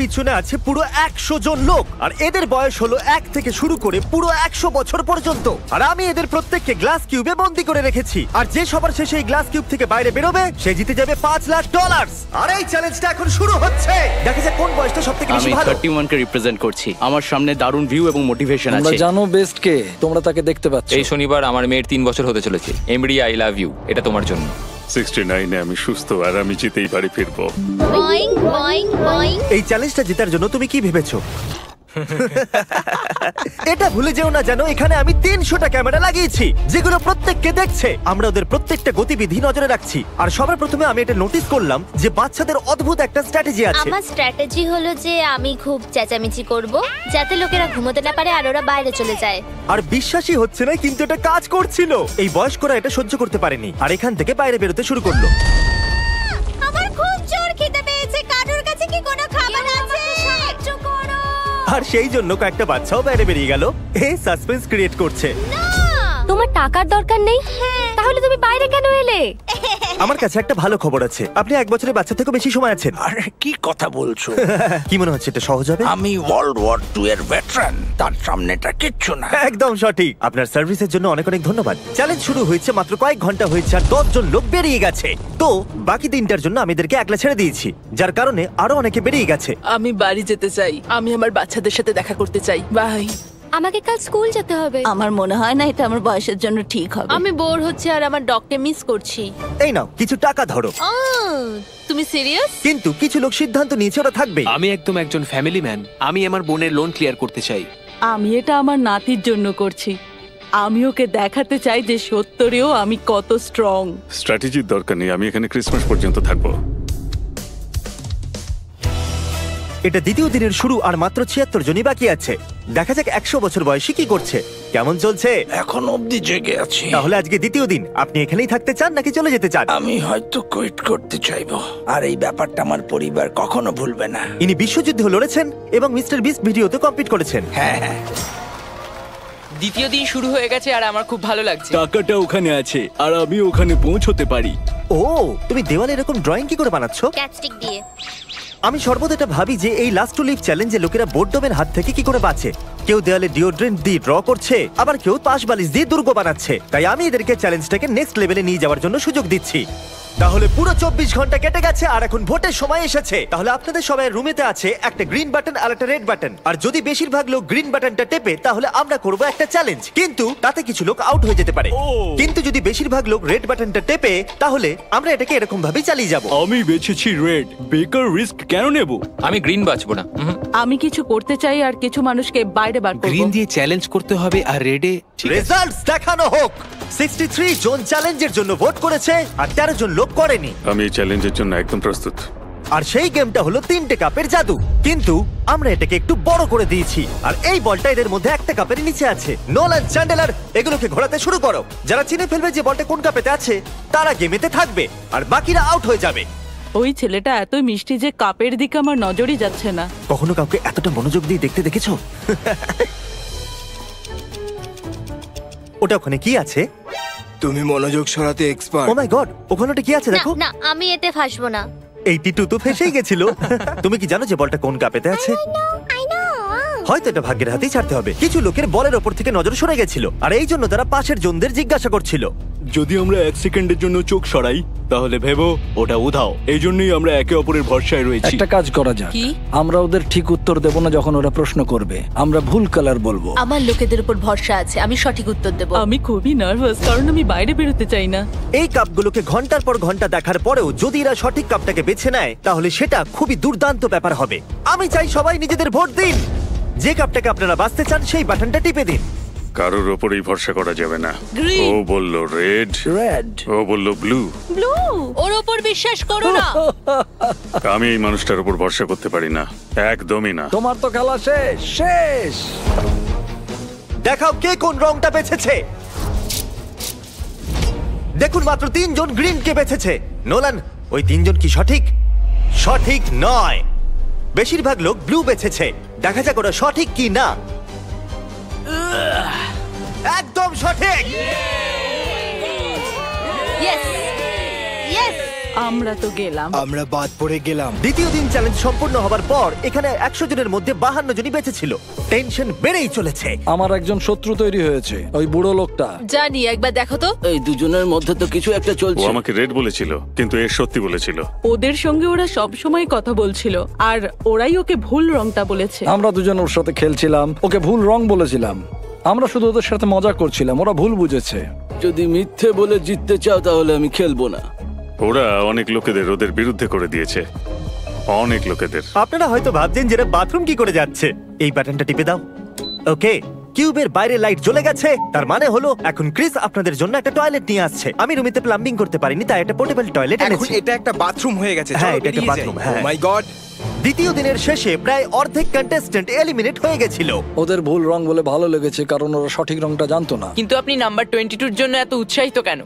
পিছনে আছে পুরো 100 জন লোক, আর এদের বয়স হলো 1 থেকে শুরু করে পুরো 100 বছর পর্যন্ত। আর আমি এদের প্রত্যেককে গ্লাস কিউবে বন্দি করে রেখেছি, আর যে সবার শেষে এই গ্লাস কিউব থেকে বাইরে বেরোবে সে জিতে যাবে $5,00,000। আর এই চ্যালেঞ্জটা এখন শুরু হচ্ছে। দেখা যাক কোন বয়সটা সবথেকে বেশি আমি ভালো। 31 কে রিপ্রেজেন্ট করছি। আমার সামনে দারুণ ভিউ এবং মোটিভেশন তোমরা আছে। জানো বেস্ট কে, তোমরা তাকে দেখতে পাচ্ছ। এই শনিবার আমার মেয়ের 3 বছর হতে চলেছে। এমরি আই লাভ ইউ, এটা তোমার জন্য। 69-এ আমি সুস্থ আর আমি জিতেই বাড়ি ফিরবো। Boeing Boeing Boeing. এই চ্যালেঞ্জটা জেতার জন্য তুমি কি ভেবেছো? এটা ভুলে যেও না জানো এখানে আমি 300টা ক্যামেরা লাগিয়েছি যেগুলো প্রত্যেককে দেখছে। আমরা ওদের প্রত্যেকটা গতিবিধি নজরে রাখছি। আর সবার প্রথমে আমি এটা নোটিস করলাম যে বাচ্চাদের অদ্ভুত একটা স্ট্র্যাটেজি আছে। আমার স্ট্র্যাটেজি হলো যে আমি খুব চেঁচামেচি করব যাতে লোকেরা ঘুমোতে না পারে আর ওরা বাইরে চলে যায়। আর বিশ্বাসই হচ্ছে না কিন্তু এটা কাজ করছিল। এই বয়স্করা এটা সহ্য করতে পারেনি আর এখান থেকে বাইরে বেরোতে শুরু করলো। আমার খুব জোর খিদে পেয়েছে, কারোর কাছে কি কোনো খাবার আছে? সাহায্য করো। আর সেই জন্য কয়েকটা বাচ্চাও বাইরে বেরিয়ে গেল। এই সাসপেন্স ক্রিয়েট করছে। তোমার টাকার দরকার নেই, তাহলে তুমি বাইরে কেন এলে? আমার কাছে একটা ভালো খবর আছে, আপনি 1 বছরের বাচ্চা থেকে বেশি সময় আছেন। আরে কি কথা বলছো? কি মনে হচ্ছে এটা সহজ হবে? আমি ওয়ার্ল্ড ওয়ার 2 এর ভেটারান, তার সামনেটা কিচ্ছু না। একদম সঠিক। আপনার সার্ভিসের জন্য অনেক অনেক ধন্যবাদ। চ্যালেঞ্জ শুরু হয়েছে মাত্র কয়েক ঘন্টা হয়েছে আর 10 জন লোক বেরিয়ে গেছে। তো বাকি 3টার জন্য আমি এদেরকে একলা ছেড়ে দিয়েছি, যার কারণে আরো অনেকে বেরিয়ে গেছে। আমি বাড়ি যেতে চাই, আমি আমার বাচ্চাদের সাথে দেখা করতে চাই। বাই। আমাকে কাল স্কুল যেতে হবে। আমার মনে হয় না এটা আমার বয়সের জন্য ঠিক হবে। আমি বোর হচ্ছে আর আমার ডগকে মিস করছি। এই নাও কিছু টাকা ধরো। তুমি সিরিয়াস? কিন্তু কিছু লোক সিদ্ধান্ত নিয়েছে ওরা থাকবে। আমি একদম একজন ফ্যামিলি ম্যান। আমি আমার বোনের লোন ক্লিয়ার করতে চাই। আমি এটা আমার নাতির জন্য করছি। আমি ওকে দেখাতে চাই যে সত্যিও আমি কত স্ট্রং। স্ট্র্যাটেজির দরকার নেই, আমি এখানে ক্রিসমাস পর্যন্ত থাকবো। এটা দ্বিতীয় দিনের শুরু আর মাত্র 76 জনই বাকি আছে। দেখা যাক 100 বছর বয়সী কি করছে। কেমন চলছে? এখন অবধি জেগে আছি। তাহলে আজকে দ্বিতীয় দিন, আপনি এখানেই থাকতে চান নাকি চলে যেতে চান? আমি হয়তো কুইট করতে চাইবো, আর এই ব্যাপারটা আমার পরিবার কখনো ভুলবে না। ইনি বিশ্বযুদ্ধে লড়েছেন এবং মিস্টার বিস্ট ভিডিওতে কমপ্লিট করেছেন। হ্যাঁ হ্যাঁ। দ্বিতীয় দিন শুরু হয়ে গেছে আর আমার খুব ভালো লাগছে। টাকাটা ওখানে আছে আর আমি ওখানে পৌঁছতে পারি। ও, তুমি দেওয়ালে এরকম ড্রয়িং কি করে বানাচ্ছো? ক্যাটস্টিক দিয়ে। আমি সর্বদা এটা ভাবি যে এই লাস্ট টু লিভ চ্যালেঞ্জে লোকেরা বোর্ডডমের হাত থেকে কি করে বাঁচে। কেউ দেওয়ালে ডিওড্রেন্ট দিয়ে ড্র করছে, আবার কেউ পাশ বালিশ দিয়ে দুর্গ বানাচ্ছে। তাই আমি এদেরকে চ্যালেঞ্জটাকে নেক্সট লেভেলে নিয়ে যাওয়ার জন্য সুযোগ দিচ্ছি। তাহলে পুরো 24 ঘন্টা কেটে গেছে আর এখন ভোটের সময় এসেছে। তাহলে আপনাদের সবাই রুমেতে আছে একটা গ্রিন বাটন আর একটা রেড বাটন, আর যদি বেশিরভাগ লোক গ্রিন বাটনটা টেপে তাহলে আমরা করব একটা চ্যালেঞ্জ, কিন্তু তাতে কিছু লোক আউট হয়ে যেতে পারে। কিন্তু যদি বেশিরভাগ লোক রেড বাটনটা টেপে তাহলে আমরা এটাকে এরকম ভাবেই চালিয়ে যাব। আমি বেছেছি রেড। বেকার রিস্ক কেন নেব? আমি গ্রিন বাঁচবো না। আমি কিছু করতে চাই আর কিছু মানুষকে বাইরে বার করব। গ্রিন দিয়ে চ্যালেঞ্জ করতে হবে আর রেডে রেজাল্টস দেখানো হোক। 63 জন চ্যালেঞ্জের জন্য ভোট করেছে আর 13 জন লোক করেনি। আমি এই চ্যালেঞ্জের জন্য একদম প্রস্তুত। আর সেই গেমটা হলো 3টে কাপের জাদু, কিন্তু আমরা এটাকে একটু বড় করে দিয়েছি। আর এই বলটা এদের মধ্যে একটা কাপের নিচে আছে। নোলান, চ্যান্ডেলার, এগুলোকে ঘোরাতে শুরু করো। যারা চিনে ফেলবে যে বলটা কোন কাপেতে আছে তারা গেমেতে থাকবে আর বাকিরা আউট হয়ে যাবে। ওই ছেলেটা এত মিষ্টি যে কাপের দিকে আমার নজরই যাচ্ছে না। কখনো কাউকে এতটা মনোযোগ দিয়ে দেখতে দেখেছো? ওটা ওখানে কি আছে? তুমি মনোযোগ সরাতে এক্সপার্ট। ও মাই গড, ওখানে ওটা কি আছে না দেখো। না, আমি এতে ফাঁসবো না। এই টিটু তো ফেসেই গেছিল। তুমি কি জানো যে বলটা কোন কাপেতে আছে? হয়তো এটা ভাগ্যের হাতেই ছাড়তে হবে। কিছু লোকের বলের ওপর থেকে নজর সরে গেছিল আর এই জন্য তারা পাশের জনদের জিজ্ঞাসা করছিল। যদি আমরা 1 সেকেন্ডের জন্য চোখ সরাই তাহলে ভেবো ওটা উধাও। এই জন্যই আমরা একে অপরের ভরসায় রয়েছি। একটা কাজ করা যাক, আমরা ওদের ঠিক উত্তর দেব না যখন ওরা প্রশ্ন করবে। আমরা ভুল কালার বলবো। আমার লোকেদের উপর ভরসা আছে, আমি সঠিক উত্তর দেব। আমি খুবই নার্ভাস কারণ আমি বাইরে বেরোতে চাই না। এই কাপগুলোকে ঘন্টার পর ঘন্টা দেখার পরেও যদি এরা সঠিক কাপটাকে বেছে নেয় তাহলে সেটা খুবই দুর্দান্ত ব্যাপার হবে। আমি চাই সবাই নিজেদের ভোট দিন। যে কাপটাকে আপনারা বাঁচতে চান সেই বাটনটা টিপে দিন। কারোর ওপরেই ভরসা করা যাবে না। Green. ও বলল রেড, ও বলল ব্লু। ব্লু, ওর ওপর বিশ্বাস করো না। আমি এই মানুষটার উপর ভরসা করতে পারি না, একদমই না। তোমার তো খেলা শেষ শেষ। দেখাও কে কোন রংটা বেছেছে। দেখুন মাত্র 3 জন গ্রিন কে বেছেছে। নোলান, ওই 3 জন কি সঠিক? সঠিক নয়। বেশিরভাগ লোক ব্লু বেছেছে। দেখা যাক ওরা সঠিক কি না। একদম সঠিক। Yes yes. আমরা তো গেলাম। আমরা বাদ পড়ে গেলাম। দ্বিতীয় দিন চ্যালেঞ্জ সম্পূর্ণ হবার পর এখানে 100 জনের মধ্যে 52 জনই বেঁচে ছিল। টেনশন বেড়েই চলেছে। আমার একজন শত্রু তৈরি হয়েছে, ওই বুড়ো লোকটা। জানি, একবার দেখো তো। এই দুজনের মধ্যে তো কিছু একটা ও চলছে। আমাকে রেড বলেছিল, কিন্তু এ সত্যি বলেছিল। ওদের সঙ্গে ওরা সব সময় কথা বলছিল, আর ওরাই ওকে ভুল রংটা বলেছে। আমরা দুজন ওর সাথে খেলছিলাম, ওকে ভুল রং বলেছিলাম। আমরা শুধু ওদের সাথে মজা করছিলাম, ওরা ভুল বুঝেছে। যদি মিথ্যে বলে জিততে চাও তাহলে আমি খেলবো না। ওরা অনেক লোকেদের ওদের বিরুদ্ধে করে দিয়েছে, অনেক লোকেদের। আপনারা হয়তো ভাবছেন যে এরা বাথরুম কি করে যাচ্ছে। এই বাটনটা টিপে দাও। ওকে, কিউবের বাইরে লাইট জ্বলে গেছে, তার মানে হলো এখন ক্রিস আপনাদের জন্য একটা টয়লেট নিয়ে আসছে। আমি রুমেতে প্লাম্বিং করতে পারিনি, তাই একটা পোর্টেবল টয়লেট এখন এনেছি। এটা একটা বাথরুম হয়ে গেছে। হ্যাঁ, চলো এটা একটা বেরিয়ে যাই। বাথরুম, হ্যাঁ। Oh my God! দ্বিতীয় দিনের শেষে প্রায় অর্ধেক কন্টেস্ট্যান্ট এলিমিনেট হয়ে গেছিল। ওদের ভুল রং বলে ভালো লেগেছে, কারণ ওরা সঠিক রংটা জানতো না। কিন্তু আপনি নাম্বার 22 এর জন্য এত উৎসাহিত কেন?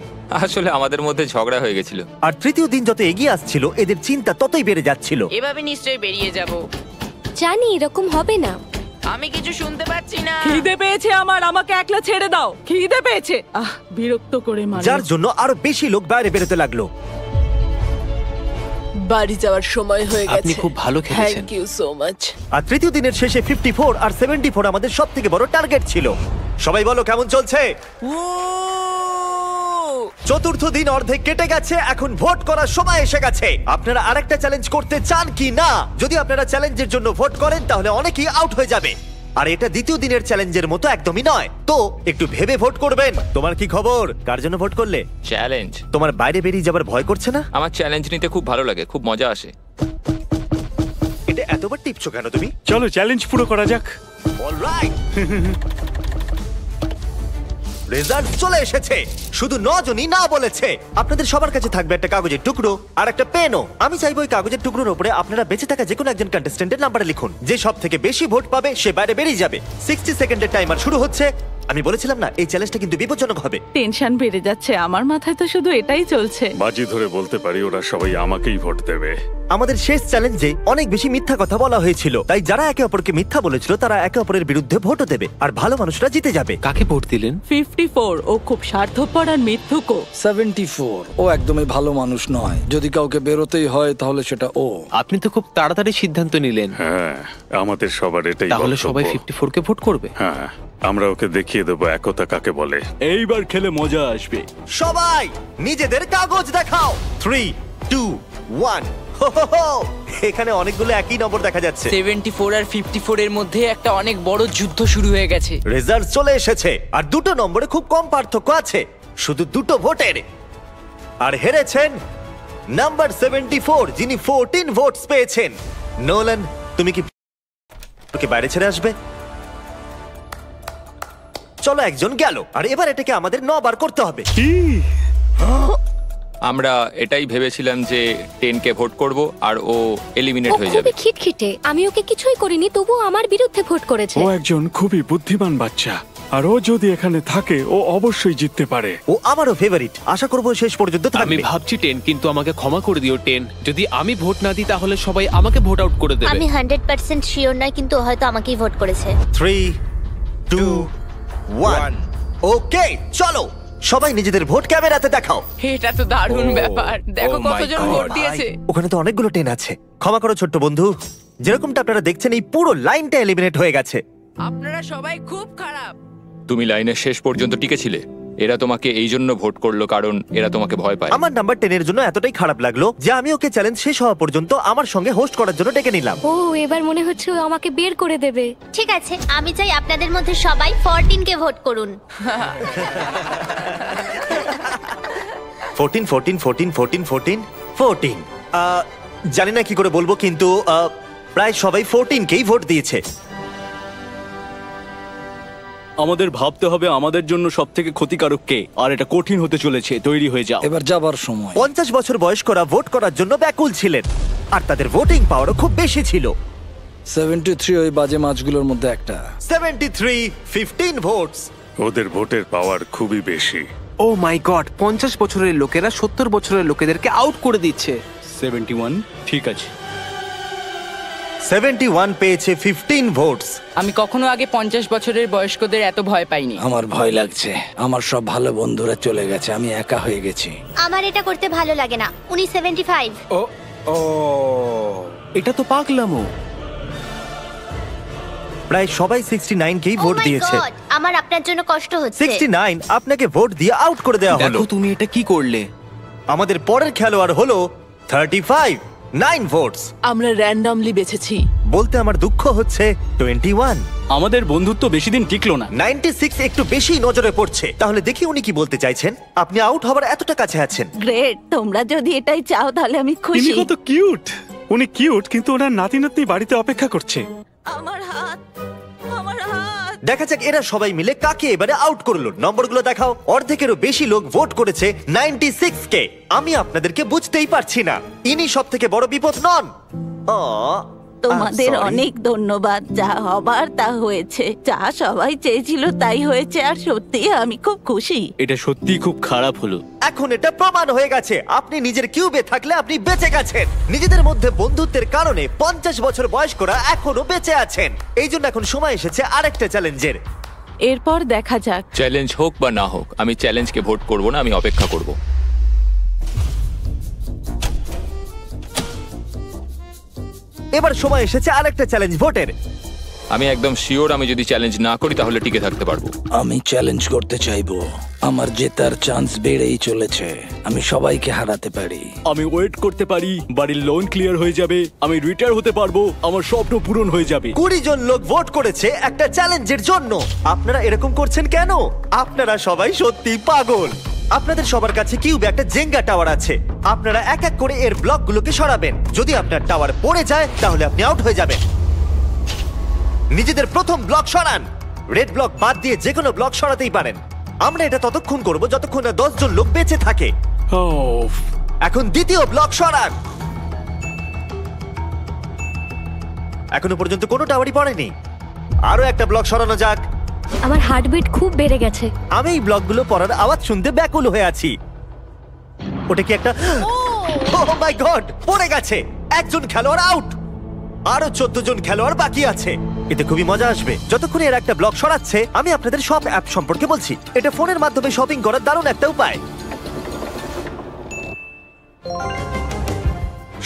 আসলে আমাদের মধ্যে ঝগড়া হয়ে গেছিল। আর তৃতীয় দিন যত এগিয়ে আসছিল এদের চিন্তা ততই বেড়ে যাচ্ছিল। এভাবে নিশ্চয়ই বেরিয়ে যাব। জানি এরকম হবে না। আমি কিছু শুনতে পাচ্ছি না। খিদে পেয়েছে আমার, আমাকে একলা ছেড়ে দাও। খিদে পেয়েছে। বিরক্ত করে মানুষ। যার জন্য আরো বেশি লোক বাইরে বেরোতে লাগলো। বাড়ি যাওয়ার সময় হয়ে গেছে। আপনি খুব ভালো খেলেছেন। Thank you so much. আর তৃতীয় দিনের শেষে 54 আর 74 আমাদের সব থেকে বড় টার্গেট ছিল। সবাই বলো কেমন চলছে? চতুর্থ দিন অর্ধেক কেটে গেছে, এখন ভোট করার সময় এসে গেছে। আপনারা আরেকটা চ্যালেঞ্জ করতে চান কি না? যদি আপনারা চ্যালেঞ্জের জন্য ভোট করেন তাহলে অনেকেই আউট হয়ে যাবে। আর এটা দ্বিতীয় দিনের চ্যালেঞ্জের মতো একদমই নয়, তো একটু ভেবে ভোট করবেন। তোমার কি খবর? কার জন্য ভোট করলে? চ্যালেঞ্জ? তোমার বাইরে বেরিয়ে যাবার ভয় করছে না? আমার চ্যালেঞ্জ নিতে খুব ভালো লাগে, খুব মজা আসে। এটা এতবার টিপছো কেন তুমি? চলো চ্যালেঞ্জ পুরো করা যাক। অলরাইট, রেজাল্ট চলে এসেছে। শুধু 9 জনই না বলেছে। আপনাদের সবার কাছে থাকবে একটা কাগজের টুকরো আর একটা পেনও। আমি চাইবো এই কাগজের টুকরোর উপরে আপনারা বেঁচে থাকা যে কোনো একজন কন্টেস্ট্যান্টের নাম্বার লিখুন। যে সব থেকে বেশি ভোট পাবে সে বাইরে বেরিয়ে যাবে। 60 সেকেন্ডের টাইমার শুরু হচ্ছে। আমি বলেছিলাম না এই চ্যালেঞ্জটা কিন্তু বিপজ্জনক হবে। টেনশন বেড়ে যাচ্ছে, আমার মাথায় তো শুধু এটাই চলছে। বাজি ধরে বলতে পারি ওরা সবাই আমাকেই ভোট দেবে। আমাদের শেষ চ্যালেঞ্জে অনেক বেশি মিথ্যা কথা বলা হয়েছিল, তাই যারা একে অপরকে মিথ্যা বলেছিল তারা একে অপরের বিরুদ্ধে ভোটও দেবে, আর ভালো মানুষরা জিতে যাবে। কাকে ভোট দিলেন? 54 ও খুব স্বার্থপর আর মিথ্যুকও। 74 ও একদমই ভালো মানুষ নয়। যদি কাউকে বেরোতেই হয় তাহলে সেটা ও। আপনি তো খুব তাড়াতাড়ি সিদ্ধান্ত নিলেন। হ্যাঁ, আমাদের সবার এটাই তাহলে বক্তব্য। সবাই 54 কে ভোট করবে? হ্যাঁ, আমরা ওকে দেখিয়ে দেবো একতা কাকে বলে। এইবার খেলে মজা আসবে। সবাই নিজেদের কাগজ দেখাও। 3, 2, 1। এখানে অনেকগুলো একই নম্বর দেখা যাচ্ছে। 74 আর 54 এর মধ্যে একটা অনেক বড় যুদ্ধ শুরু হয়ে গেছে। রেজাল্ট চলে এসেছে, আর দুটো নম্বরে খুব কম পার্থক্য আছে, শুধু দুটো ভোটের। আর হেরেছেন নাম্বার 74, যিনি 14 ভোটস পেয়েছেন। নোলান, তুমি কি ওকে বাইরে ছেড়ে আসবে? চলো, একজন গেল, আর এবার এটাকে আমাদের 9 বার করতে হবে। আমরা এটাই ভেবেছিলাম যে 10 কে ভোট করব আর ও এলিমিনেট হয়ে যাবে। খুবই খিটখিটে। আমি ওকে কিছুই করিনি, তবুও আমার বিরুদ্ধে ভোট করেছে। ও একজন খুবই বুদ্ধিমান বাচ্চা, আর ও যদি এখানে থাকে ও অবশ্যই জিততে পারে। ও আমারও ফেভারিট, আশা করবো শেষ পর্যন্ত আমি থাকবে। ভাবছি 10, কিন্তু আমাকে ক্ষমা করে দিও 10। যদি আমি ভোট না দিই তাহলে সবাই আমাকে ভোট আউট করে দেবে। আমি 100% শিওর নয়, কিন্তু ও হয়তো আমাকেই ভোট করেছে। 3, 2, 1। ওকে, চলো সবাই নিজেদের ভোট ক্যামেরাতে দেখাও। এটা তো দারুণ ব্যাপার। দেখো কতজন ভোট দিয়েছে। ওখানে তো অনেকগুলো 10 আছে। ক্ষমা করো ছোট্ট বন্ধু, যেরকমটা আপনারা দেখছেন এই পুরো লাইনটা এলিমিনেট হয়ে গেছে। আপনারা সবাই খুব খারাপ। তুমি লাইনের শেষ পর্যন্ত টিকেছিলে। এরা তোমাকে এই জন্য ভোট করলো কারণ এরা তোমাকে ভয় পায়। আমার নাম্বার 10 এর জন্য এতটাই খারাপ লাগলো যে আমি ওকে চ্যালেঞ্জ শেষ হওয়া পর্যন্ত আমার সঙ্গে হোস্ট করার জন্য ডেকে নিলাম। ও, এবার মনে হচ্ছে ও আমাকে বের করে দেবে। ঠিক আছে, আমি চাই আপনাদের মধ্যে সবাই 14 কে ভোট করুন। 14, 14, 14, 14, 14, 14। জানি না কি করে বলবো, কিন্তু প্রায় সবাই 14 কেই ভোট দিয়েছে। আমাদের ভাবতে হবে আমাদের জন্য সবথেকে ক্ষতিকারক কে, আর এটা কঠিন হতে চলেছে। তৈরি হয়ে যাও। এবার যাবার সময়। 50 বছর বয়স্করা ভোট করার জন্য ব্যাকুল ছিলেন, আর তাদের ভোটিং পাওয়ারও খুব বেশি ছিল। 73 ওই বাজে মাছগুলোর মধ্যে একটা। 73, 15 ভোটস। ওদের ভোটের পাওয়ার খুবই বেশি। ও মাই গড, 50 বছরের লোকেরা 70 বছরের লোকেদেরকে আউট করে দিচ্ছে। 71, ঠিক আছে। 71 পেয়েছে 15 ভোটস। আমি কখনো আগে 50 বছরের বয়স্কদের এত ভয় পাইনি। আমার ভয় লাগছে, আমার সব ভালো বন্ধুরা চলে গেছে, আমি একা হয়ে গেছি। আমার এটা করতে ভালো লাগে না। উনি 75। ও ও এটা তো পাগলামো। প্রায় সবাই 69 কেই ভোট Oh my দিয়েছে। God, আমার আপনার জন্য কষ্ট হচ্ছে। 69 আপনাকে ভোট দিয়ে আউট করে দেওয়া হলো। দেখো তুমি এটা কি করলে। আমাদের পরের খেলোয়াড় হলো 35, 9 ভোটস। আমরা র্যান্ডমলি বেছেছি। বলতে আমার দুঃখ হচ্ছে 21। আমাদের বন্ধুত্ব বেশি দিন টিকলো না। 96 একটু বেশি নজরে পড়ছে। তাহলে দেখি উনি কি বলতে চাইছেন। আপনি আউট হবার এতটা কাছে আছেন। গ্রেট, তোমরা যদি এটাই চাও তাহলে আমি খুশি। কত কিউট। উনি কিউট, কিন্তু ওনার নাতি নাতনি বাড়িতে অপেক্ষা করছে। আমার হাত, আমার হাত। দেখা যাক এরা সবাই মিলে কাকে এবারে আউট করলো। নম্বরগুলো দেখাও। অর্ধেকেরও বেশি লোক ভোট করেছে 96 কে। আমি আপনাদেরকে বুঝতেই পারছি না, ইনি সব থেকে বড় বিপদ নন। তোমাদের অনেক ধন্যবাদ। যা হবার তা হয়েছে, যা সবাই চেয়েছিল তাই হয়েছে, আর সত্যি আমি খুব খুশি। এটা সত্যি খুব খারাপ হলো। এখন এটা প্রমাণ হয়ে গেছে, আপনি নিজের কিউবে থাকলে আপনি বেঁচে গেছেন। নিজেদের মধ্যে বন্ধুত্বের কারণে 50 বছর বয়স্করা এখনো বেঁচে আছেন। এই জন্য এখন সময় এসেছে আরেকটা চ্যালেঞ্জের। এরপর দেখা যাক। চ্যালেঞ্জ হোক বা না হোক, আমি চ্যালেঞ্জকে ভোট করব না, আমি অপেক্ষা করব। এবার সময় এসেছে আরেকটা চ্যালেঞ্জ ভোটের। আমি একদম শিওর আমি যদি চ্যালেঞ্জ না করি তাহলে টিকে থাকতে পারবো। আমি চ্যালেঞ্জ করতে চাইবো। আমার জেতার চান্স বেড়েই চলেছে, আমি সবাইকে হারাতে পারি। আমি ওয়েট করতে পারি, বাড়ির লোন ক্লিয়ার হয়ে যাবে, আমি রিটায়ার হতে পারবো, আমার স্বপ্ন পূরণ হয়ে যাবে। 20 জন লোক ভোট করেছে একটা চ্যালেঞ্জের জন্য। আপনারা এরকম করছেন কেন? আপনারা সবাই সত্যি পাগল। আপনাদের সবার কাছে কিউবে একটা জেঙ্গা টাওয়ার আছে। আপনারা এক এক করে এর ব্লকগুলোকে সরাবেন। যদি আপনার টাওয়ার পড়ে যায় তাহলে আপনি আউট হয়ে যাবেন। নিজেদের প্রথম ব্লক সরান। রেড ব্লক বাদ দিয়ে যে কোনো ব্লক সরাতেই পারেন। আমরা এটা ততক্ষণ করব যতক্ষণ না 10 জন লোক বেঁচে থাকে। এখন দ্বিতীয় ব্লক সরান। এখনো পর্যন্ত কোনো টাওয়ারই পড়েনি। আরো একটা ব্লক সরানো যাক। আমার হার্টবিট খুব বেড়ে গেছে। আমি এই ব্লকগুলো পড়ার আওয়াজ শুনতে ব্যাকুল হয়ে আছি। ওটা কি একটা ও মাই গড, পড়ে গেছে। একজন খেলোয়াড় আউট। আরো 14 জন খেলোয়াড় বাকি আছে। এতে খুবই মজা আসবে। যতক্ষণ এর একটা ব্লক সরাচ্ছে আমি আপনাদের সব অ্যাপ সম্পর্কে বলছি। এটা ফোনের মাধ্যমে শপিং করার দারুণ একটা উপায়।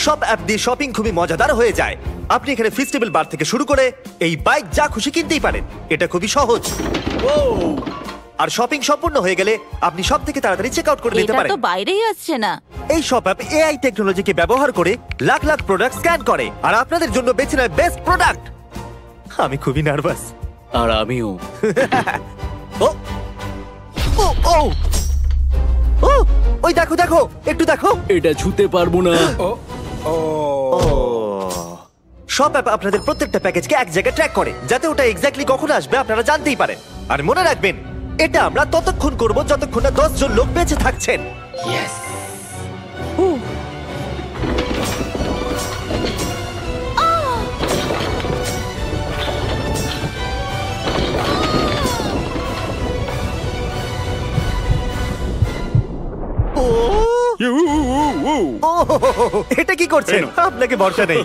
সব অ্যাপ দিয়ে শপিং খুবই মজাদার হয়ে যায়। আপনি এখানে ফেস্টিভ্যাল বার থেকে শুরু করে এই বাইক যা খুশি কিনতেই পারেন। এটা খুবই সহজ। আর শপিং সম্পূর্ণ হয়ে গেলে আপনি সব থেকে তাড়াতাড়ি চেক আউট করে নিতে এটা পারেন। তো বাইরেই আসছে না। এই সব অ্যাপ এআই টেকনোলজিকে ব্যবহার করে লাখ লাখ প্রোডাক্ট স্ক্যান করে আর আপনাদের জন্য বেছে নেয় বেস্ট প্রোডাক্ট। আমি খুবই নার্ভাস। আর আমিও। ও ও ও ও ওই দেখো দেখো, একটু দেখো। এটা ছুতে পারবো না। সব অ্যাপ আপনাদের প্রত্যেকটা প্যাকেজকে এক জায়গায় ট্র্যাক করে, যাতে ওটা এক্স্যাক্টলি কখন আসবে আপনারা জানতেই পারেন। আর মনে রাখবেন, এটা আমরা ততক্ষণ করব যতক্ষণ না 10 জন লোক বেঁচে থাকছেন। ইয়েস। এটা কি করছেন? আপনাকে ভরসা নেই।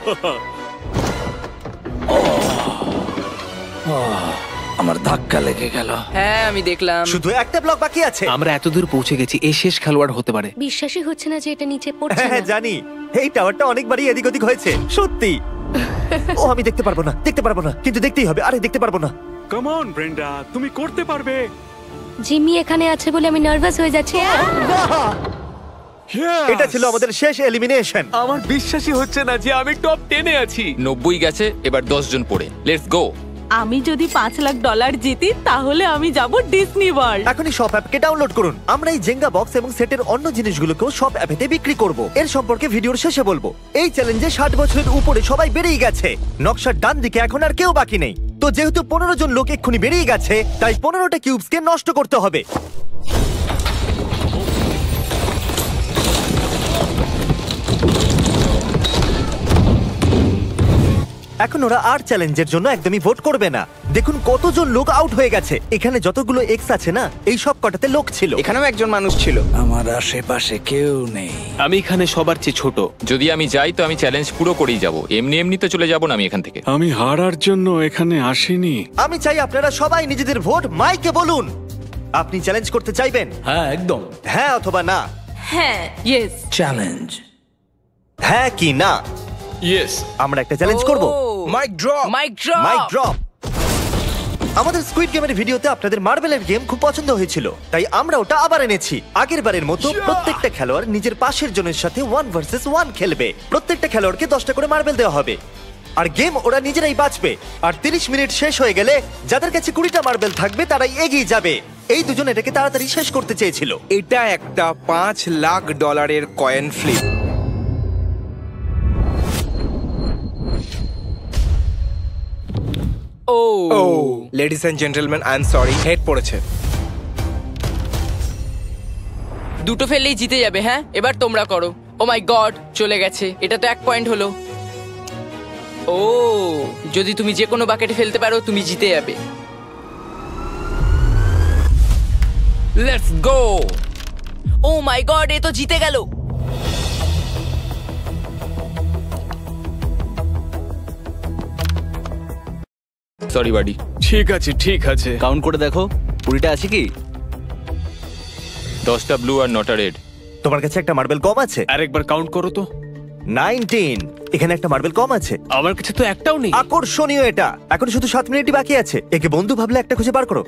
আমার ধাক্কা লেগে গেল। হ্যাঁ আমি দেখলাম। শুধু একটা ব্লক বাকি আছে। আমরা এতদূর পৌঁছে গেছি, এই শেষ খেলোয়াড় হতে পারে। বিশ্বাসই হচ্ছে না যে এটা নিচে পড়ছে হ্যাঁ না। জানি, এই টাওয়ারটা অনেকবারই এদিক ওদিক হয়েছে সত্যি। ও আমি দেখতে পারবো না, দেখতে পারবো না, কিন্তু দেখতেই হবে। আরে দেখতে পারবো না। কাম অন ব্রেন্ডা, তুমি করতে পারবে। জিমি এখানে আছে বলে আমি নার্ভাস হয়ে যাচ্ছি। এটা ছিল আমাদের শেষ এলিমিনেশন। আমার বিশ্বাসই হচ্ছে না যে আমি টপ 10 এ আছি। 90 গেছে, এবার 10 জন পড়ে। Let's go. আমি যদি $5 লাখ জিতি তাহলে আমি যাব ডিজনি ওয়ার্ল্ড। এখনই সব অ্যাপকে ডাউনলোড করুন। আমরা এই জেঙ্গা বক্স এবং সেটের অন্য জিনিসগুলোকেও সব অ্যাপেতে বিক্রি করব। এর সম্পর্কে ভিডিওর শেষে বলবো। এই চ্যালেঞ্জে 60 বছরের উপরে সবাই বেরিয়ে গেছে। নকশার ডান দিকে এখন আর কেউ বাকি নেই। তো যেহেতু 15 জন লোক এক্ষুনি বেরিয়ে গেছে, তাই 15টা কিউবসকে নষ্ট করতে হবে। এখন ওরা আর চ্যালেঞ্জের জন্য একদমই ভোট করবে না। দেখুন কতজন লোক আউট হয়ে গেছে। এখানে যতগুলো এক্স আছে না, এই সব কটাতে লোক ছিল। এখানেও একজন মানুষ ছিল। আমার আশেপাশে কেউ নেই। আমি এখানে সবার চেয়ে ছোট। যদি আমি যাই তো আমি চ্যালেঞ্জ পুরো করেই যাব, এমনি এমনি তো চলে যাব না আমি এখান থেকে। আমি হারার জন্য এখানে আসিনি। আমি চাই আপনারা সবাই নিজেদের ভোট মাইকে বলুন। আপনি চ্যালেঞ্জ করতে চাইবেন? হ্যাঁ একদম। হ্যাঁ অথবা না? হ্যাঁ, ইয়েস। চ্যালেঞ্জ। হ্যাঁ কি না? ইয়েস। আমরা একটা চ্যালেঞ্জ করব। Mic drop. Mic drop. Mic drop. আমাদের স্কুইড গেমের ভিডিওতে আপনাদের মার্বেলের গেম খুব পছন্দ হয়েছিল, তাই আমরা ওটা আবার এনেছি। আগের বারের মতো প্রত্যেকটা খেলোয়াড় নিজের পাশের জনের সাথে 1 ভার্সেস 1 খেলবে। প্রত্যেকটা খেলোয়াড়কে 10টা করে মার্বেল দেওয়া হবে, আর গেম ওরা নিজেরাই বাঁচবে। আর 30 মিনিট শেষ হয়ে গেলে যাদের কাছে 20টা মার্বেল থাকবে তারাই এগিয়ে যাবে। এই দুজন এটাকে তাড়াতাড়ি শেষ করতে চেয়েছিল। এটা একটা $5 lakh coin flip. Oh ladies and gentleman, I am sorry, head পড়েছে। দুটো ফেললেই জিতে যাবে। হ্যাঁ, এবার তোমরা করো। ও মাই গড, চলে গেছে। এটা তো 1 পয়েন্ট হলো। ও, যদি তুমি যে কোনো বাকেটে ফেলতে পারো তুমি জিতে যাবে। Let's go. O my god, এ তো জিতে গেল। সরি বাডি। ঠিক আছে ঠিক আছে। কাউন্ট করে দেখো 20টা আছে কি? 10টা ব্লু আর 9টা রেড। তোমার কাছে একটা মার্বেল কম আছে। আরেকবার কাউন্ট করো তো। 19। এখানে একটা মার্বেল কম আছে। আমার কাছে তো একটাও নেই। আকর্ষণীয় এটা। এখন শুধু 7 মিনিটই বাকি আছে। একে বন্ধু ভাবলে একটা খুঁজে বার করো।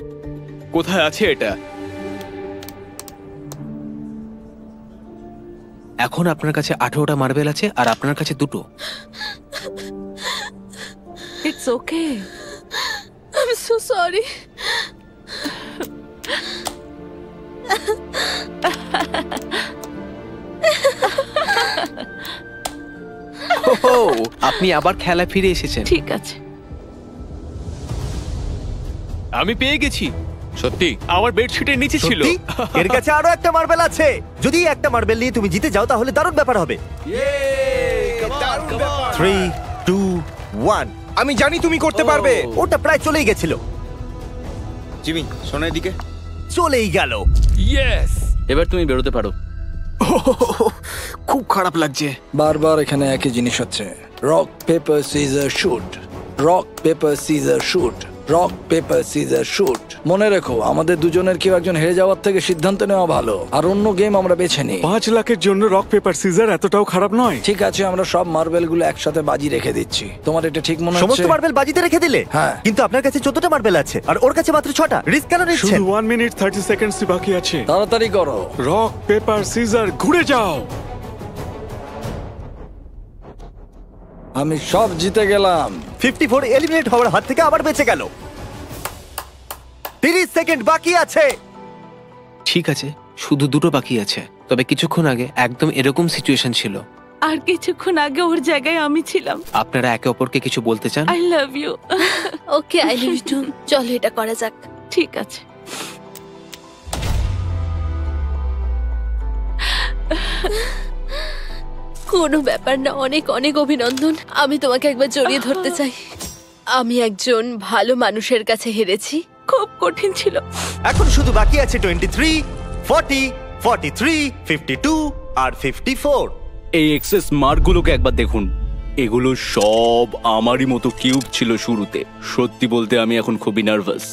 কোথায় আছে এটা? এখন আপনার কাছে 18টা মার্বেল আছে আর আপনার কাছে 2টো। It's okay. I am so sorry. ওহো, আপনি আবার খেলা ফিরে এসেছেন। ঠিক আছে। আমি পেয়ে গেছি। সত্যি? আমার বেডশিটের নিচে ছিল। সত্যি? এর কাছে আরো একটা মার্বেল আছে। যদি একটা মার্বেল নিয়ে তুমি জিতে যাও তাহলে দারুণ ব্যাপার হবে। 3, 2, 1। আমি জানি তুমি করতে পারবে। ওটা প্রায় চলেই গেছিল। জিমি, শোনো এদিকে। চলেই গেল। ইয়েস। এবার তুমি বেরোতে পারো। খুব খারাপ লাগছে। বারবার এখানে একই জিনিস হচ্ছে। Rock paper scissor shoot, rock paper scissor shoot, rock paper scissor shoot. মনে রেখো, আমাদের দুজনের কেউ একজন হেরে যাওয়ার থেকে সিদ্ধান্ত নেওয়া ভালো। আর অন্য গেম আমরা বেছে নিই। 5 লাখের জন্য রক পেপার সিজার এতটাও খারাপ নয়। ঠিক আছে, আমরা সব মার্বেল গুলো একসাথে বাজি রেখে দিচ্ছি। তোমার এটা ঠিক মনে হচ্ছে? সমস্ত মার্বেল বাজিতে রেখে দিলে? হ্যাঁ। কিন্তু আপনার কাছে 14টা মার্বেল আছে আর ওর কাছে মাত্র 6টা। রিস্ক কেন নিচ্ছেন? শুধু 1 মিনিট 30 সেকেন্ডসই বাকি আছে। তাড়াতাড়ি করো। রক পেপার সিজার ঘুরে যাও। আমি সব জিতে গেলাম। 54 এলিমিনেট হওয়ার হাত থেকে আবার বেঁচে গেল। 30 সেকেন্ড বাকি আছে। ঠিক আছে, শুধু 2টো বাকি আছে। তবে কিছুক্ষণ আগে একদম এরকম সিচুয়েশন ছিল। আর কিছুক্ষণ আগে ওর জায়গায় আমি ছিলাম। আপনারা একে অপরকে কিছু বলতে চান? I love you. Okay, I love you too. চলো এটা করা যাক। ঠিক আছে। কোনো ব্যাপার না, অনেক অনেক অভিনন্দন। আমি তোমাকে একবার জড়িয়ে ধরতে চাই। আমি একজন ভালো মানুষের কাছে হেরেছি। খুব কঠিন ছিল। এখন শুধু বাকি আছে 23, 40, 43, 52 আর 54। এই এক্সেস মার্কগুলোকে একবার দেখুন। এগুলো সব আমারই মতো কিউব ছিল শুরুতে। সত্যি বলতে আমি এখন খুবই নার্ভাস।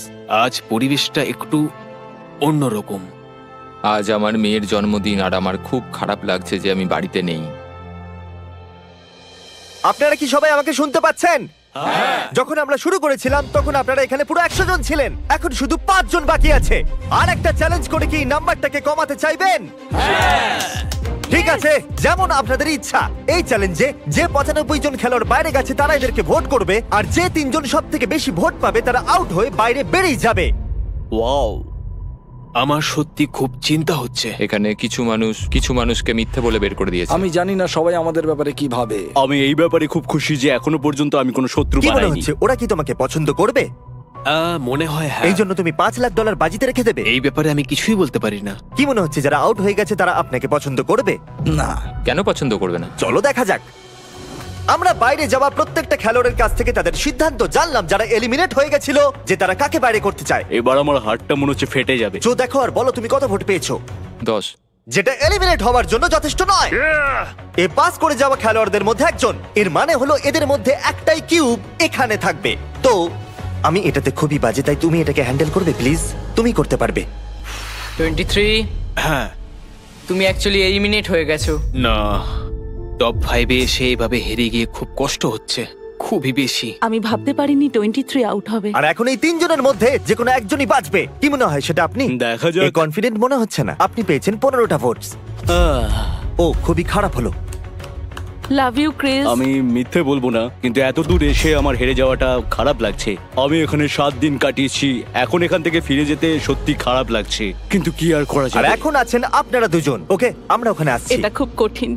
আজ পরিবেশটা একটু অন্যরকম। আজ আমার মেয়ের জন্মদিন আর আমার খুব খারাপ লাগছে যে আমি বাড়িতে নেই। আপনারা কি সবাই আমাকে শুনতে পাচ্ছেন? যখন আমরা শুরু করেছিলাম তখন আপনারা এখানে পুরো 100 জন ছিলেন। এখন শুধু 5 জন বাকি আছে। আর একটা চ্যালেঞ্জ করে কি নাম্বারটাকে কমাতে চাইবেন? ঠিক আছে, যেমন আপনাদের ইচ্ছা। এই চ্যালেঞ্জে যে 95 জন খেলোয়াড় বাইরে গেছে তারা এদেরকে ভোট করবে, আর যে 3 জন সব থেকে বেশি ভোট পাবে তারা আউট হয়ে বাইরে বেরিয়ে যাবে। ওয়াও, আমার সত্যি খুব চিন্তা হচ্ছে। এখানে কিছু মানুষকে মিথ্যে বলে বের করে দিয়েছে। আমি জানি না সবাই আমাদের ব্যাপারে কি ভাবে। আমি এই ব্যাপারে খুব খুশি যে এখনো পর্যন্ত আমি কোনো শত্রু কি মনে বানাইনি। হচ্ছে ওরা কি তোমাকে পছন্দ করবে? মনে হয় হ্যাঁ। এই জন্য তুমি $5 লাখ বাজিতে রেখে দেবে? এই ব্যাপারে আমি কিছুই বলতে পারি না। কি মনে হচ্ছে যারা আউট হয়ে গেছে তারা আপনাকে পছন্দ করবে? না। কেন পছন্দ করবে না? চলো দেখা যাক। আমরা বাইরে যাওয়া প্রত্যেকটা খেলোয়াড়ের কাছ থেকে তাদের সিদ্ধান্ত জানলাম, যারা এলিমিনেট হয়ে গেছিল, যে তারা কাকে বাইরে করতে চায়। এবার আমার হার্টটা মনে হচ্ছে ফেটে যাবে। জো দেখো আর বলো তুমি কত ভোট পেয়েছো। 10। যেটা এলিমিনেট হওয়ার জন্য যথেষ্ট নয়। এ পাস করে যাওয়া খেলোয়াড়দের মধ্যে একজন, এর মানে হলো এদের মধ্যে একটাই কিউব এখানে থাকবে। তো আমি এটাতে খুবই বাজে, তাই তুমি এটাকে হ্যান্ডেল করবে প্লিজ। তুমি করতে পারবে। 23। হ্যাঁ। তুমি অ্যাকচুয়ালি এলিমিনেট হয়ে গেছো। না, টপ 5 এ এসে এভাবে হেরে গিয়ে খুব কষ্ট হচ্ছে, খুবই বেশি। আমি ভাবতে পারিনি 23 আউট হবে। আর এখন এই তিনজনের মধ্যে যে কোনো একজনই বাঁচবে। কি মনে হয় সেটা আপনি? দেখা যাক। কনফিডেন্ট মনে হচ্ছে না। আপনি পেয়েছেন 15টা ভোটস। ও খুবই খারাপ হলো। Love you Chris. আমি মিথ্যে বলবো না, কিন্তু এত দূর এসে আমার হেরে যাওয়াটা খারাপ লাগছে। আমি এখানে 7 দিন কাটিয়েছি, এখন এখান থেকে ফিরে যেতে সত্যি খারাপ লাগছে, কিন্তু কি আর করা আর যাবে। এখন আছেন আপনারা দুজন। ওকে, আমরা ওখানে আসছি। এটা খুব কঠিন,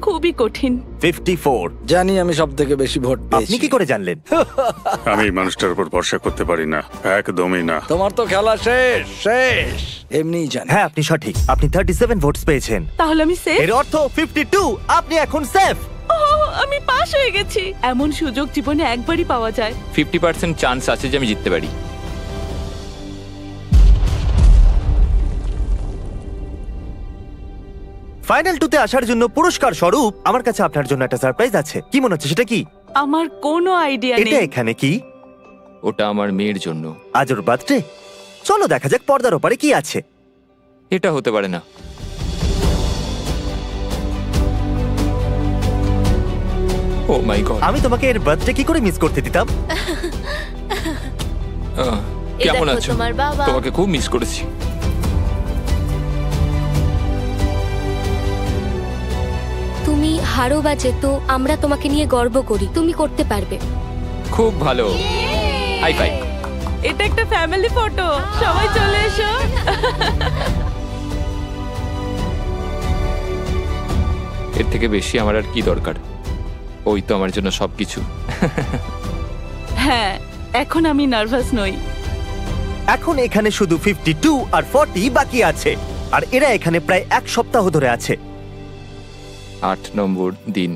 খুবই কঠিন। 54। জানি আমি সব থেকে বেশি ভোট আপনি পেয়েছি। কি করে জানলেন? আমি এই মানুষটার উপর ভরসা করতে পারি না, একদমই না। তোমার তো খেলা শেষ শেষ এমনিই জানি। হ্যাঁ, আপনি সঠিক। আপনি 37 ভোটস পেয়েছেন। তাহলে আমি সেফ। এর অর্থ 52। আপনি এখন সেফ। আমি পাস হয়ে গেছি। এমন সুযোগ জীবনে একবারই পাওয়া যায়। 50% চান্স আছে যে আমি জিততে পারি। ফাইনাল 2 তে আসার জন্য পুরস্কার স্বরূপ আমার কাছে আপনার জন্য একটা সারপ্রাইজ আছে। কি মনে হচ্ছে সেটা কি? আমার কোনো আইডিয়া এটা নেই। এখানে কি? ওটা আমার মেয়ের জন্য। আজ ওর বার্থডে। চলো দেখা যাক পর্দার ওপারে কি আছে। এটা হতে পারে না। ও মাই গড। আমি তোমাকে এর বার্থডে কি করে মিস করতে দিতাম? কেমন দেখো আছো? তোমার বাবা। তোমাকে খুব মিস করেছি। তুমি হারো বা যেত, আমরা তোমাকে নিয়ে গর্ব করি। তুমি করতে পারবে। খুব ভালো। High five. এটা একটা ফ্যামিলি ফটো। সবাই চলে এসো। এর থেকে বেশি আমার আর কি দরকার? ওই তো আমার জন্য সবকিছু। হ্যাঁ, এখন আমি নার্ভাস নই। এখন এখানে শুধু 52 আর 40 বাকি আছে, আর এরা এখানে প্রায় 1 সপ্তাহ ধরে আছে। 8 নম্বর দিন।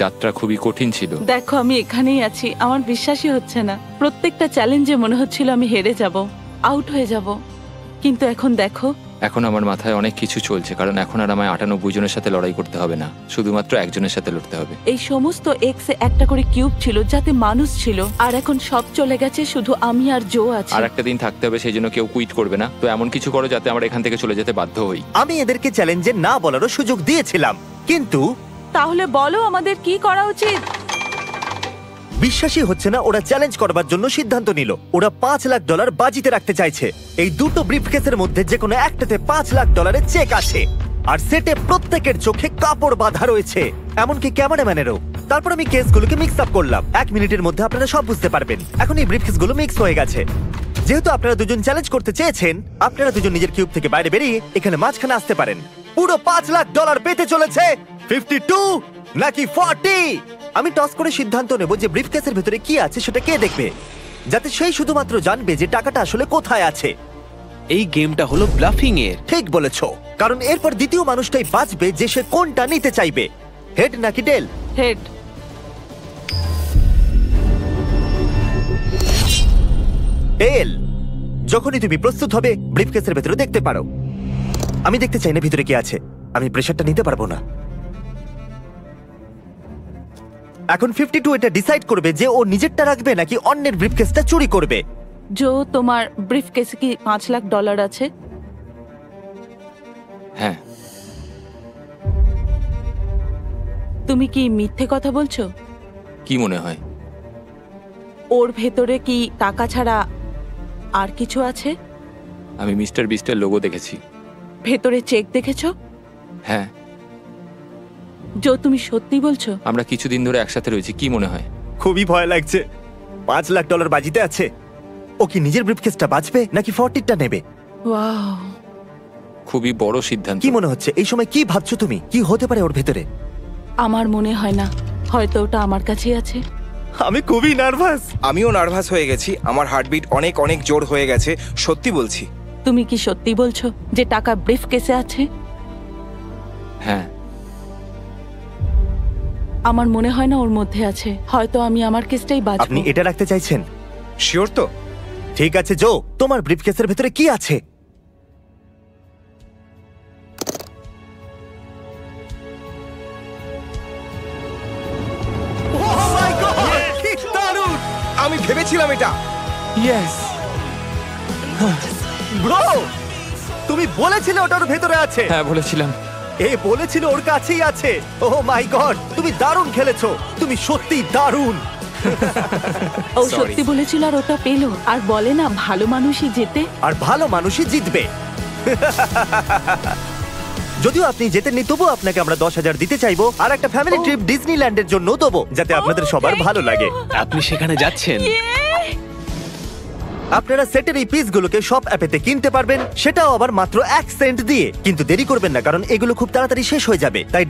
যাত্রা খুবই কঠিন ছিল। দেখো আমি এখানেই আছি, আমার বিশ্বাসই হচ্ছে না। প্রত্যেকটা চ্যালেঞ্জে মনে হচ্ছিল আমি হেরে যাব, আউট হয়ে যাব, কিন্তু এখন দেখো। এখন আমার মাথায় অনেক কিছু চলছে, কারণ এখন আর আমায় 98 জনের সাথে লড়াই করতে হবে না, শুধুমাত্র একজনের সাথে লড়তে হবে। এই সমস্ত এক্সে একটা করে কিউব ছিল যাতে মানুষ ছিল, আর এখন সব চলে গেছে, শুধু আমি আর জো আছি। আর একটা দিন থাকতে হবে, সেই জন্য কেউ কুইট করবে না। তো এমন কিছু করো যাতে আমরা এখান থেকে চলে যেতে বাধ্য হই। আমি এদেরকে চ্যালেঞ্জে না বলারও সুযোগ দিয়েছিলাম, কিন্তু তাহলে বলো আমাদের কি করা উচিত? বিশ্বাসই হচ্ছে না ওরা চ্যালেঞ্জ করবার জন্য সিদ্ধান্ত নিল। ওরা $5 লাখ বাজিতে রাখতে চাইছে। এই দুটো ব্রিফকেসের মধ্যে যে কোনো একটাতে $5 লাখ চেক আছে, আর সেটে প্রত্যেকের চোখে কাপড় বাঁধা রয়েছে, এমনকি ক্যামেরাম্যানেরও। তারপর আমি কেসগুলোকে মিক্স আপ করলাম। 1 মিনিটের মধ্যে আপনারা সব বুঝতে পারবেন। এখন এই ব্রিফকেসগুলো মিক্স হয়ে গেছে। যেহেতু আপনারা দুজন চ্যালেঞ্জ করতে চেয়েছেন, আপনারা দুজন নিজের কিউব থেকে বাইরে বেরিয়ে এখানে মাঝখানে আসতে পারেন। পুরো $5 লাখ পেতে চলেছে 52 নাকি 40। আমি টস করে সিদ্ধান্ত নেব যে ব্রিফকেসের ভেতরে কি আছে সেটা কে দেখবে, যাতে সেই শুধুমাত্র জানবে যে টাকাটা আসলে কোথায় আছে। এই গেমটা হলো ব্লাফিং এর। ঠিক বলেছো, কারণ এরপর দ্বিতীয় মানুষটাই বাঁচবে যে সে কোনটা নিতে চাইবে, হেড নাকি টেল। হেড। টেল। যখনই তুমি প্রস্তুত হবে ব্রিফকেসের ভেতরে দেখতে পারো। আমি দেখতে চাই না ভিতরে কি আছে, আমি প্রেসারটা নিতে পারবো না। এখন 52 এটা ডিসাইড করবে যে ও নিজেরটা রাখবে নাকি অন্যের ব্রিফকেসটা চুরি করবে। জো, তোমার ব্রিফকেসে কি $5 লাখ আছে? হ্যাঁ। তুমি কি মিথ্যে কথা বলছো? কি মনে হয়? ওর ভেতরে কি টাকা ছাড়া আর কিছু আছে? আমি মিস্টার বিস্টের লোগো দেখেছি। ভেতরে চেক দেখেছো? হ্যাঁ। জো, তুমি সত্যি বলছো? আমরা কিছুদিন ধরে একসাথে রয়েছি, কি মনে হয়? খুবই ভয় লাগছে। $5 লাখ বাজিতে আছে। ও কি নিজের ব্রিফকেসটা বাঁচবে নাকি 40টা নেবে? ওয়াও, খুবই বড় সিদ্ধান্ত। কি মনে হচ্ছে এই সময়? কি ভাবছো তুমি? কি হতে পারে ওর ভেতরে? আমার মনে হয় না, হয়তো ওটা আমার কাছেই আছে। আমি খুবই নার্ভাস। আমিও নার্ভাস হয়ে গেছি, আমার হার্টবিট অনেক অনেক জোর হয়ে গেছে। সত্যি বলছি। তুমি কি সত্যি বলছো যে টাকা ব্রিফকেসে আছে? হ্যাঁ। আমার মনে হয় না ওর মধ্যে আছে। হয়তো আমি আমার কেসটাই আপনি বাঁচবো। এটা রাখতে চাইছেন? শিওর তো? ঠিক আছে জো, তোমার ব্রিফকেসের ভেতরে কি আছে? আমি ভেবেছিলাম এটা। ইয়েস। ব্রো, তুমি বলেছিলে ওটা ওর ভেতরে আছে। হ্যাঁ বলেছিলাম। এ বলেছিল ওর কাছেই আছে। ও মাই গড, তুমি দারুণ খেলেছো, তুমি সত্যি দারুণ। ও সত্যি বলেছিল আর ওটা পেলো। আর বলে না ভালো মানুষই জেতে। আর ভালো মানুষই জিতবে। যদিও আপনি জেতেননি, তবু আপনাকে আমরা 10,000 দিতে চাইবো আর একটা ফ্যামিলি ট্রিপ ডিজনিল্যান্ডের জন্য দেবো, যাতে আপনাদের সবার ভালো লাগে। আপনি সেখানে যাচ্ছেন? আপনারা সেটের এই পিসগুলোকে শপ অ্যাপেতে কিনতে পারবেন, সেটাও আবার মাত্র 1 সেন্ট দিয়ে। কিন্তু দেরি করবেন না, কারণ এগুলো খুব তাড়াতাড়ি শেষ হয়ে যাবে। তাই